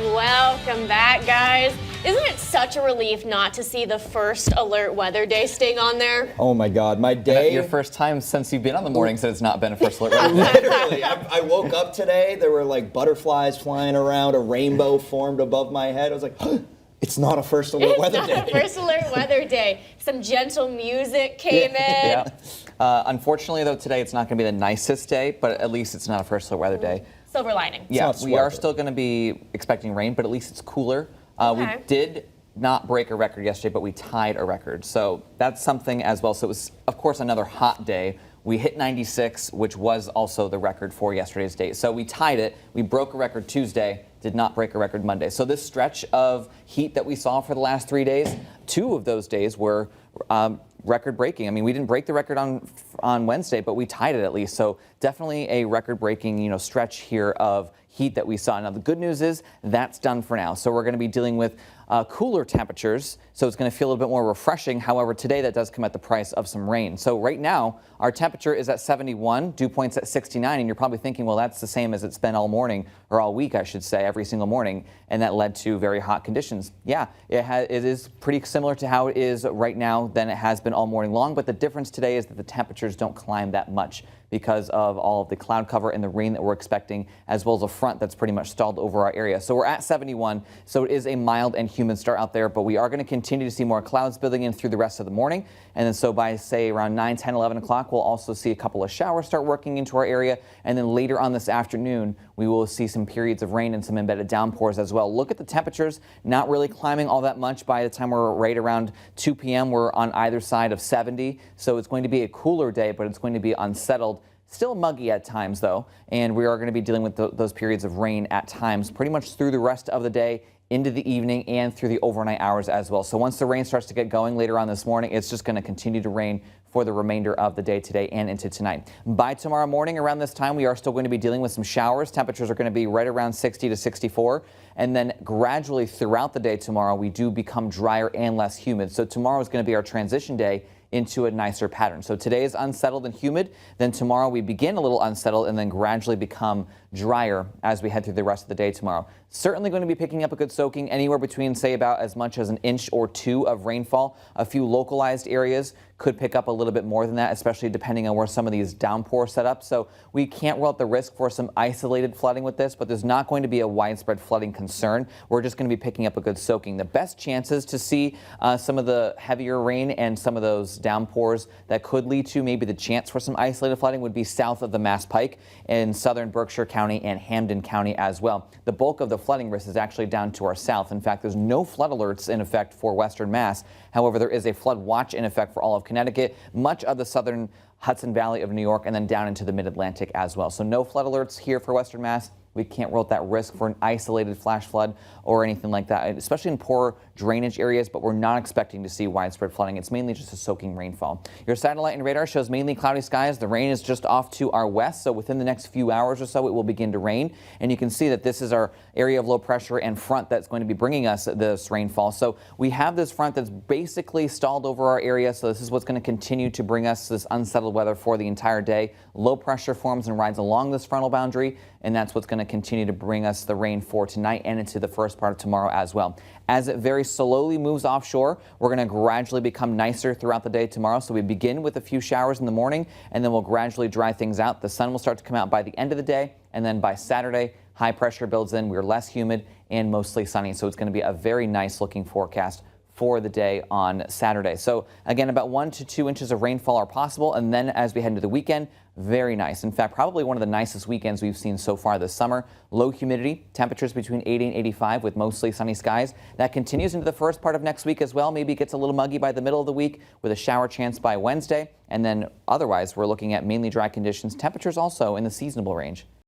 Welcome back, guys. Isn't it such a relief not to see the first alert weather day sting on there? Oh my God, my day. Your first time since you've been on the mornings that it's not been a first alert weather day. Literally, I woke up today, there were like butterflies flying around, a rainbow formed above my head. I was like, it's not a first alert weather day. It's not a first alert weather day. Some gentle music came in. Yeah. Unfortunately, though, today it's not going to be the nicest day, but at least it's not a first alert weather day. Silver lining. Yeah, we are still going to be expecting rain, but at least it's cooler. Okay. We did not break a record yesterday, but we tied a record. So that's something as well. So it was, of course, another hot day. We hit 96, which was also the record for yesterday's date. So we tied it. We broke a record Tuesday, did not break a record Monday. So this stretch of heat that we saw for the last 3 days, 2 of those days were record breaking. I mean, we didn't break the record on Wednesday, but we tied it at least. So definitely a record breaking, stretch here of heat that we saw. Now, the good news is that's done for now. So we're going to be dealing with cooler temperatures, so it's going to feel a little bit more refreshing. However, today that does come at the price of some rain. So right now, our temperature is at 71, dew point's at 69, and you're probably thinking, well, that's the same as it's been all morning, or all week, I should say, every single morning, and that led to very hot conditions. Yeah, it is pretty similar to how it is right now than it has been all morning long, but the difference today is that the temperatures don't climb that much because of all of the cloud cover and the rain that we're expecting, as well as a front that's pretty much stalled over our area. So we're at 71, so it is a mild and humid start out there, but we are going to continue to see more clouds building in through the rest of the morning. And then so by, say, around 9, 10, 11 o'clock, we'll also see a couple of showers start working into our area. And then later on this afternoon, we will see some periods of rain and some embedded downpours as well. Look at the temperatures, not really climbing all that much. By the time we're right around 2 p.m., we're on either side of 70. So it's going to be a cooler day, but it's going to be unsettled. Still muggy at times, though, and we are going to be dealing with those periods of rain at times pretty much through the rest of the day, into the evening, and through the overnight hours as well. So once the rain starts to get going later on this morning, it's just going to continue to rain for the remainder of the day today and into tonight. By tomorrow morning around this time, we are still going to be dealing with some showers. Temperatures are going to be right around 60 to 64. And then gradually throughout the day tomorrow, we do become drier and less humid. So tomorrow is going to be our transition day into a nicer pattern. So today is unsettled and humid. Then tomorrow we begin a little unsettled and then gradually become drier as we head through the rest of the day tomorrow. Certainly going to be picking up a good soaking, anywhere between, say, about as much as an inch or 2 of rainfall. A few localized areas could pick up a little bit more than that, especially depending on where some of these downpours set up. So we can't rule out the risk for some isolated flooding with this, but there's not going to be a widespread flooding concern. We're just going to be picking up a good soaking. The best chances to see some of the heavier rain and some of those downpours that could lead to maybe the chance for some isolated flooding would be south of the Mass Pike in southern Berkshire County and Hampden County as well. The bulk of the flooding risk is actually down to our south. In fact, there's no flood alerts in effect for Western Mass. However, there is a flood watch in effect for all of Connecticut, much of the southern Hudson Valley of New York, and then down into the mid-Atlantic as well. So no flood alerts here for Western Mass. We can't rule out that risk for an isolated flash flood or anything like that, especially in poor drainage areas, but we're not expecting to see widespread flooding. It's mainly just a soaking rainfall. Your satellite and radar shows mainly cloudy skies. The rain is just off to our west, so within the next few hours or so, it will begin to rain. And you can see that this is our area of low pressure and front that's going to be bringing us this rainfall. So we have this front that's basically stalled over our area, so this is what's going to continue to bring us this unsettled weather for the entire day. Low pressure forms and rides along this frontal boundary, and that's what's going to continue to bring us the rain for tonight and into the first part of tomorrow as well. As it very slowly moves offshore, we're going to gradually become nicer throughout the day tomorrow. So we begin with a few showers in the morning, and then we'll gradually dry things out. The sun will start to come out by the end of the day, and then by Saturday, high pressure builds in. We're less humid and mostly sunny, so it's going to be a very nice looking forecast for the day on Saturday. So again, about 1 to 2 inches of rainfall are possible, and then as we head into the weekend, very nice. In fact, probably one of the nicest weekends we've seen so far this summer. Low humidity, temperatures between 80 and 85 with mostly sunny skies. That continues into the first part of next week as well. Maybe it gets a little muggy by the middle of the week with a shower chance by Wednesday. And then otherwise, we're looking at mainly dry conditions. Temperatures also in the seasonable range.